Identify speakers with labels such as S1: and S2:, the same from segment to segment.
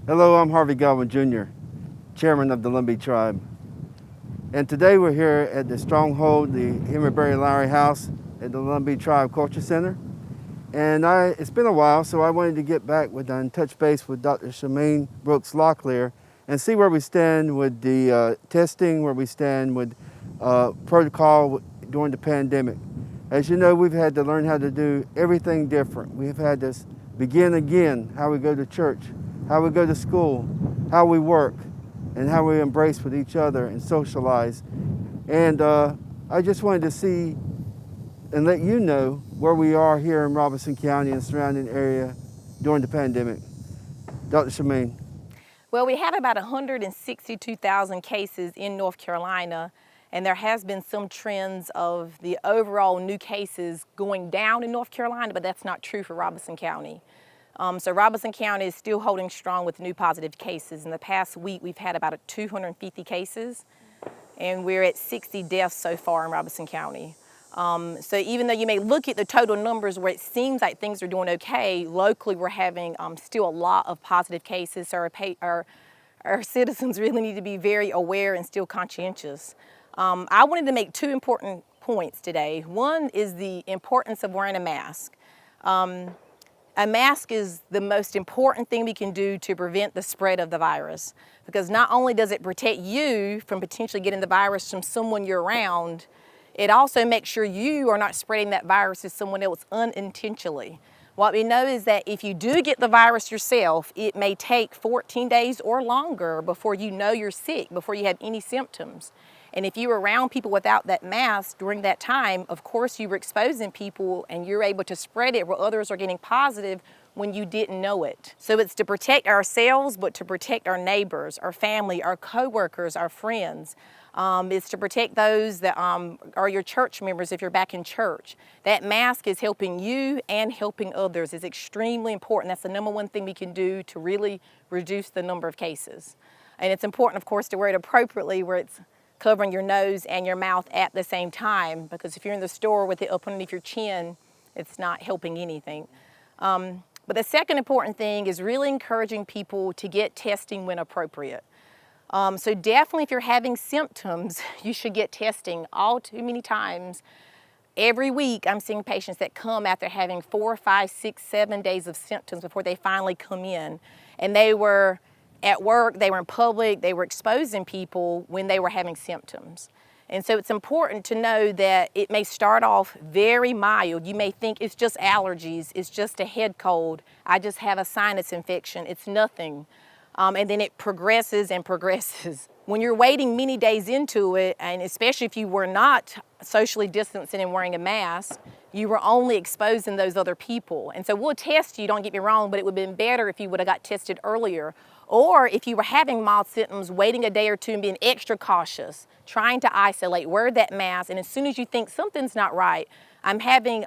S1: Hello, I'm Harvey Godwin Jr., Chairman of the Lumbee Tribe. And today we're here at the Stronghold, the Henry Lowry House at the Lumbee Tribe Culture Center. And it's been a while, so I wanted to get back and touch base with Dr. Chamaine Brooks Locklear and see where we stand with the testing, where we stand with protocol during the pandemic. As you know, we've had to learn how to do everything different. We've had to begin again, how we go to church, how we go to school, how we work, and how we embrace with each other and socialize. And I just wanted to see and let you know where we are here in Robeson County and surrounding area during the pandemic. Dr. Chamaine.
S2: Well, we have about 162,000 cases in North Carolina, and there has been some trends of the overall new cases going down in North Carolina, but that's not true for Robeson County. So Robeson County is still holding strong with new positive cases. In the past week, we've had about 250 cases, and we're at 60 deaths so far in Robeson County. So even though you may look at the total numbers where it seems like things are doing okay, locally we're having still a lot of positive cases. So our citizens really need to be very aware and still conscientious. I wanted to make two important points today. One is the importance of wearing a mask. A mask is the most important thing we can do to prevent the spread of the virus, because not only does it protect you from potentially getting the virus from someone you're around, it also makes sure you are not spreading that virus to someone else unintentionally. What we know is that if you do get the virus yourself, it may take 14 days or longer before you know you're sick, before you have any symptoms. And if you're around people without that mask during that time, of course you were exposing people and you're able to spread it where others are getting positive when you didn't know it. So it's to protect ourselves, but to protect our neighbors, our family, our coworkers, our friends. It's to protect those that are your church members if you're back in church. That mask is helping you and helping others. It's extremely important. That's the number one thing we can do to really reduce the number of cases. And it's important, of course, to wear it appropriately where it's covering your nose and your mouth at the same time, because if you're in the store with it up underneath your chin, it's not helping anything. But the second important thing is really encouraging people to get testing when appropriate. So definitely if you're having symptoms, you should get testing. All too many times, every week I'm seeing patients that come after having 4, 5, 6, 7 days of symptoms before they finally come in. And they were at work, they were in public, they were exposing people when they were having symptoms. And so it's important to know that it may start off very mild. You may think it's just allergies, it's just a head cold, I just have a sinus infection, it's nothing. And then it progresses and progresses. When you're waiting many days into it, and especially if you were not socially distancing and wearing a mask, you were only exposing those other people. And so we'll test you, don't get me wrong, but it would have been better if you would have got tested earlier. Or if you were having mild symptoms, waiting a day or two and being extra cautious, trying to isolate, wear that mask, and as soon as you think something's not right, I'm having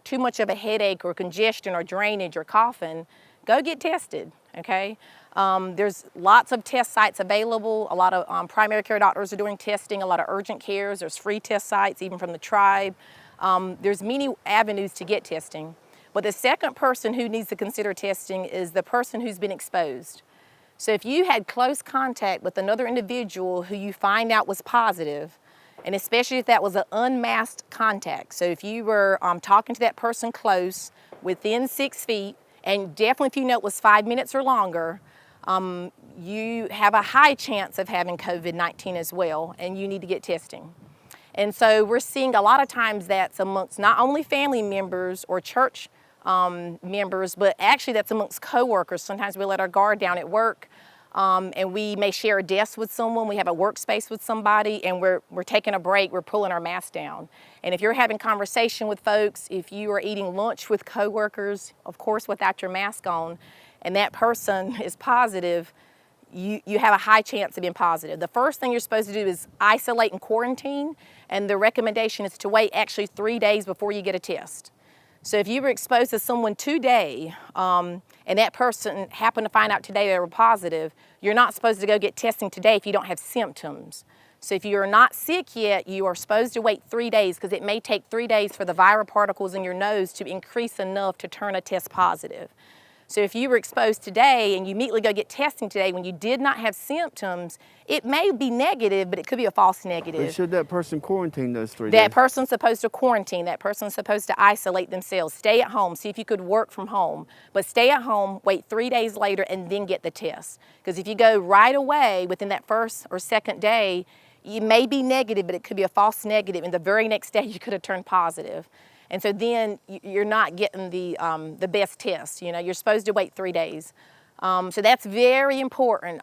S2: too much of a headache or congestion or drainage or coughing, go get tested, okay? There's lots of test sites available. A lot of primary care doctors are doing testing, a lot of urgent cares. There's free test sites, even from the tribe. There's many avenues to get testing. But the second person who needs to consider testing is the person who's been exposed. So if you had close contact with another individual who you find out was positive, and especially if that was an unmasked contact, so if you were talking to that person close, within 6 feet, and definitely if you know it was 5 minutes or longer, you have a high chance of having COVID-19 as well, and you need to get testing. And so we're seeing a lot of times that's amongst not only family members or church members, but actually that's amongst coworkers. Sometimes we let our guard down at work, and we may share a desk with someone, we have a workspace with somebody, and we're taking a break, we're pulling our mask down. And if you're having conversation with folks, if you are eating lunch with coworkers, of course without your mask on, and that person is positive, you have a high chance of being positive. The first thing you're supposed to do is isolate and quarantine, and the recommendation is to wait actually 3 days before you get a test. So if you were exposed to someone today, and that person happened to find out today they were positive, you're not supposed to go get testing today if you don't have symptoms. So if you're not sick yet, you are supposed to wait 3 days, because it may take 3 days for the viral particles in your nose to increase enough to turn a test positive. So if you were exposed today and you immediately go get testing today when you did not have symptoms, it may be negative, but it could be a false negative.
S1: But should that person quarantine those 3
S2: That
S1: days?
S2: person's supposed to quarantine. That person's supposed to isolate themselves. Stay at home. See if you could work from home. But stay at home, wait 3 days later, and then get the test. Because if you go right away within that first or second day, you may be negative, but it could be a false negative. And the very next day, you could have turned positive. And so then you're not getting the best test. You know, you're supposed to wait 3 days. So that's very important.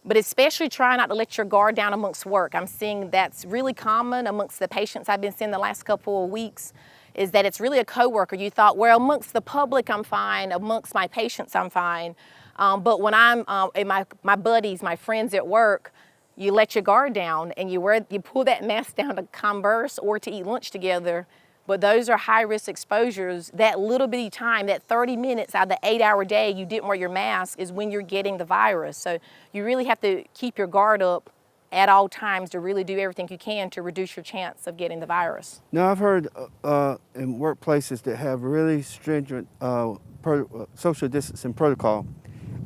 S2: But especially try not to let your guard down amongst work. I'm seeing that's really common amongst the patients I've been seeing the last couple of weeks, is that it's really a coworker. You thought, well, amongst the public, I'm fine. Amongst my patients, I'm fine. But when I'm in my buddies, my friends at work, you let your guard down and you pull that mask down to converse or to eat lunch together. But those are high-risk exposures. That little bitty time, that 30 minutes out of the 8-hour day you didn't wear your mask is when you're getting the virus. So you really have to keep your guard up at all times to really do everything you can to reduce your chance of getting the virus.
S1: Now, I've heard in workplaces that have really stringent social distancing protocol,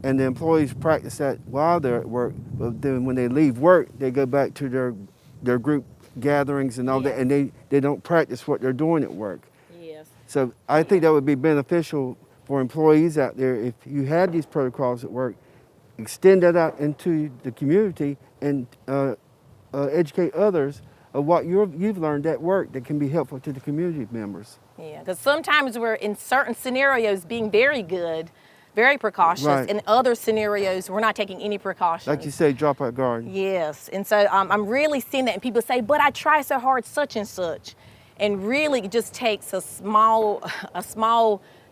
S1: and the employees practice that while they're at work, but then when they leave work, they go back to their group gatherings and all that, and they don't practice what they're doing at work.
S2: Yes.
S1: So I think that would be beneficial for employees out there if you had these protocols at work, extend that out into the community and educate others of what you've learned at work that can be helpful to the community members.
S2: Yeah, because sometimes we're in certain scenarios being very good, very precautious.
S1: Right.
S2: In other scenarios, we're not taking any precautions.
S1: Like you say, drop our guard.
S2: Yes, and so I'm really seeing that, and people say, but I try so hard, such and such. And really it just takes a small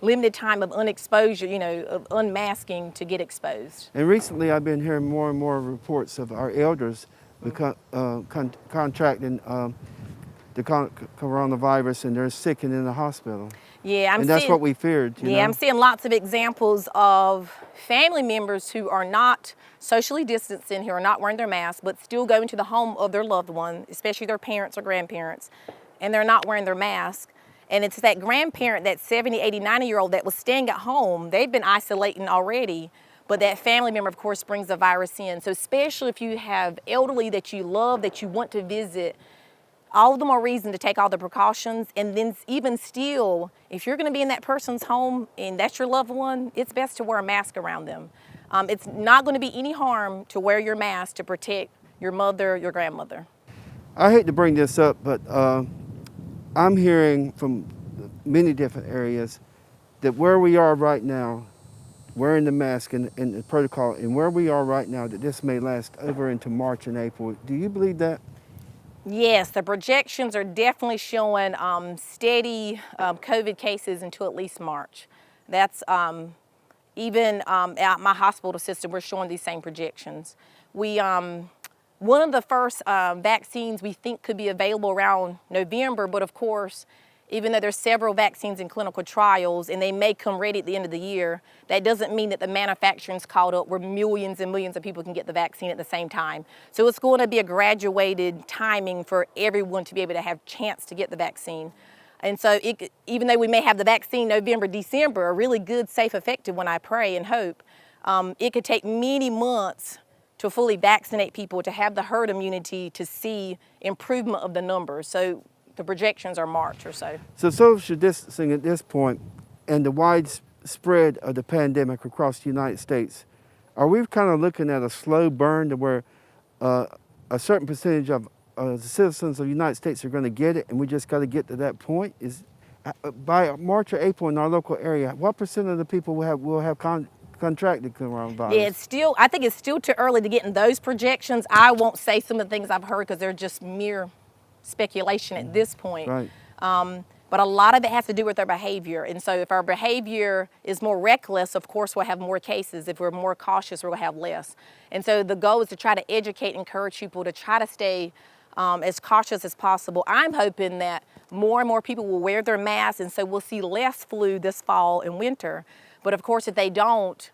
S2: limited time of unexposure, you know, of unmasking to get exposed.
S1: And recently I've been hearing more and more reports of our elders contracting the coronavirus, and they're sick and in the hospital.
S2: Yeah,
S1: and that's what we feared. You know?
S2: I'm seeing lots of examples of family members who are not socially distancing, who are not wearing their masks, but still going to the home of their loved one, especially their parents or grandparents, and they're not wearing their mask. And it's that grandparent, that 70, 80, 90-year-old that was staying at home, they've been isolating already, but that family member, of course, brings the virus in. So especially if you have elderly that you love, that you want to visit, all the more reason to take all the precautions. And then even still, if you're going to be in that person's home and that's your loved one, it's best to wear a mask around them. It's not going to be any harm to wear your mask to protect your mother, your grandmother.
S1: I hate to bring this up, but I'm hearing from many different areas that where we are right now, wearing the mask and the protocol, and where we are right now, that this may last over into March and April. Do you believe that?
S2: Yes, the projections are definitely showing steady COVID cases until at least March. That's even at my hospital system, we're showing these same projections. One of the first vaccines we think could be available around November, but of course, even though there's several vaccines in clinical trials and they may come ready at the end of the year, that doesn't mean that the manufacturing's caught up where millions and millions of people can get the vaccine at the same time. So it's going to be a graduated timing for everyone to be able to have a chance to get the vaccine. And so even though we may have the vaccine November, December, a really good, safe, effective one, I pray and hope, it could take many months to fully vaccinate people, to have the herd immunity, to see improvement of the numbers. So the projections are March or so. So
S1: social distancing at this point and the widespread of the pandemic across the United States, are we kind of looking at a slow burn to where a certain percentage of the citizens of the United States are going to get it, and we just got to get to that point? Is by March or April in our local area, what percent of the people will have contracted coronavirus?
S2: Yeah, I think it's still too early to get in those projections. I won't say some of the things I've heard because they're just mere speculation at this point.
S1: Right.
S2: But a lot of it has to do with our behavior. And so if our behavior is more reckless, of course we'll have more cases. If we're more cautious, we'll have less. And so the goal is to try to educate, encourage people to try to stay as cautious as possible. I'm hoping that more and more people will wear their masks, and so we'll see less flu this fall and winter. But of course, if they don't,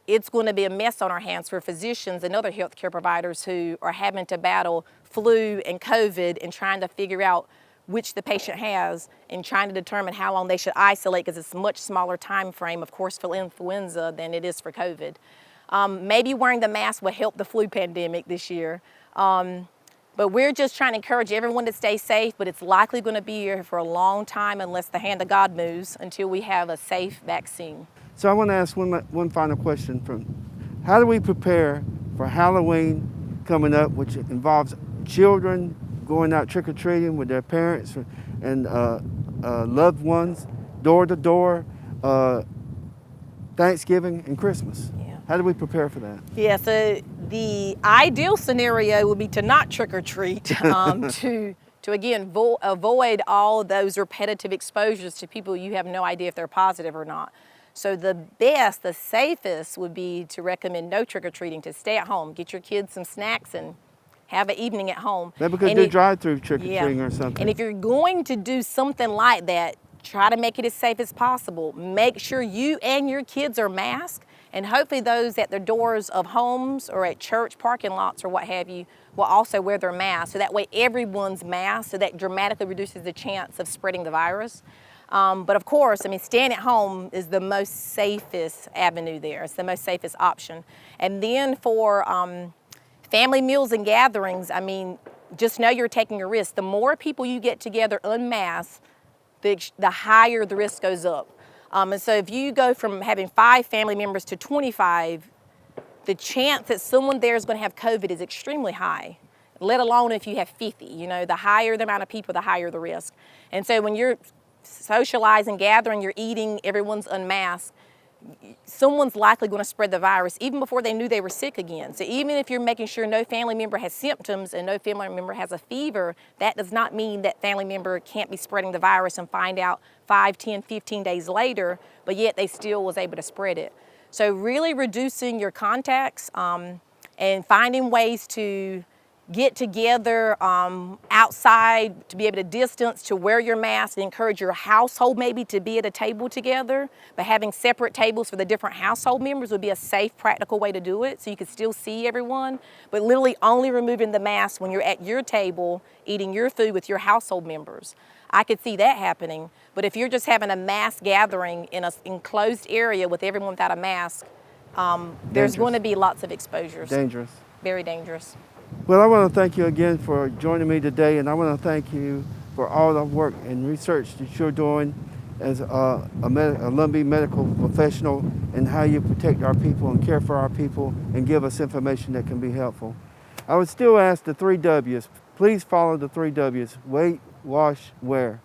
S2: it's going to be a mess on our hands for physicians and other healthcare providers who are having to battle flu and COVID and trying to figure out which the patient has and trying to determine how long they should isolate, because it's a much smaller time frame, of course, for influenza than it is for COVID. Maybe wearing the mask will help the flu pandemic this year. But we're just trying to encourage everyone to stay safe, but it's likely going to be here for a long time unless the hand of God moves, until we have a safe vaccine.
S1: So I want to ask one final question. How do we prepare for Halloween coming up, which involves children going out trick-or-treating with their parents and loved ones, door to door, Thanksgiving and Christmas?
S2: Yeah.
S1: How do we prepare for that?
S2: Yeah, so the ideal scenario would be to not trick-or-treat, to again avoid all those repetitive exposures to people you have no idea if they're positive or not. So the safest would be to recommend no trick-or-treating, to stay at home, get your kids some snacks and have an evening at home.
S1: Maybe we could do drive-through trick-or-treating or something.
S2: And if you're going to do something like that, try to make it as safe as possible. Make sure you and your kids are masked, and hopefully those at the doors of homes or at church parking lots or what have you will also wear their mask. So that way everyone's masked, so that dramatically reduces the chance of spreading the virus. But of course, I mean, staying at home is the most safest avenue there. It's the most safest option. And then for family meals and gatherings, I mean, just know you're taking a risk. The more people you get together unmasked, the higher the risk goes up. And so if you go from having 5 family members to 25, the chance that someone there is going to have COVID is extremely high, let alone if you have 50. You know, the higher the amount of people, the higher the risk. And so when you're socializing, gathering, you're eating, everyone's unmasked, someone's likely going to spread the virus even before they knew they were sick again. So even if you're making sure no family member has symptoms and no family member has a fever, that does not mean that family member can't be spreading the virus and find out 5, 10, 15 days later, but yet they still was able to spread it. So really reducing your contacts and finding ways to get together outside, to be able to distance, to wear your mask, and encourage your household maybe to be at a table together, but having separate tables for the different household members would be a safe, practical way to do it, so you could still see everyone, but literally only removing the mask when you're at your table eating your food with your household members. I could see that happening, but if you're just having a mass gathering in an enclosed area with everyone without a mask, there's going to be lots of exposures.
S1: Dangerous.
S2: Very dangerous.
S1: Well, I want to thank you again for joining me today, and I want to thank you for all the work and research that you're doing as a Lumbee medical professional, and how you protect our people and care for our people and give us information that can be helpful. I would still ask the 3 W's. Please follow the 3 W's: wait, wash, wear.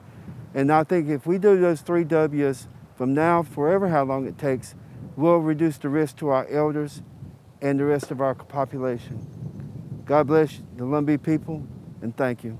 S1: And I think if we do those 3 W's from now, forever, how long it takes, we'll reduce the risk to our elders and the rest of our population. God bless the Lumbee people, and thank you.